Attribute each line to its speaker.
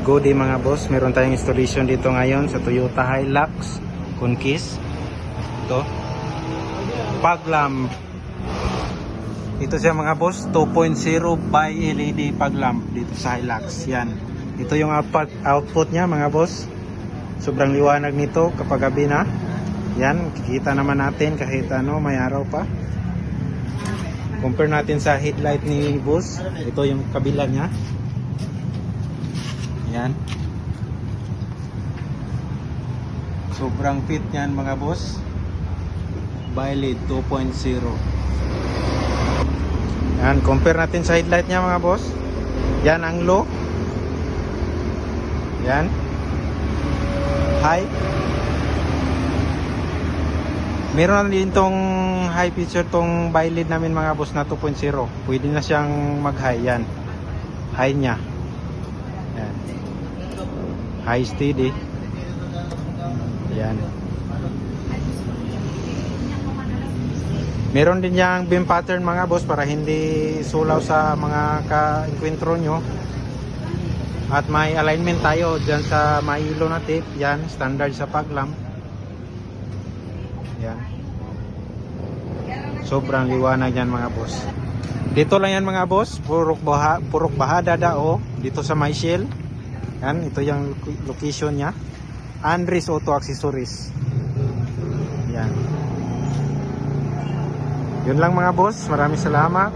Speaker 1: Good day mga boss, meron tayong installation dito ngayon sa Toyota Hilux Conquest. Ito, fog lamp. Ito siya mga boss, 2.0 by LED fog lamp dito sa Hilux. Yan, ito yung output niya mga boss. Sobrang liwanag nito kapag gabi na. Yan, kikita naman natin kahit may araw pa. Compare natin sa headlight ni boss. Ito yung kabila niya. Yan. Sobrang fit yan mga boss. By-LED 2.0. Yan, compare natin sa headlight niya mga boss. Yan ang low. Yan. High. Meron din tong high feature tong by-LED namin mga boss na 2.0. Pwede na siyang mag-high yan. High niya. Yan. High steady. Yan. Meron din yang beam pattern mga boss para hindi sulaw sa mga ka-enkwentro nyo. At may alignment tayo dyan sa may ilaw na tape. Yan, standard sa fog lamp. Yan. Sobrang liwanag yan mga boss. Dito lang yan mga boss. Purok Baha Dadao. Dito sa may Shell. Yan, ito yung location nya. Andres Auto Accessories. Yan. Yun lang mga boss. Maraming salamat.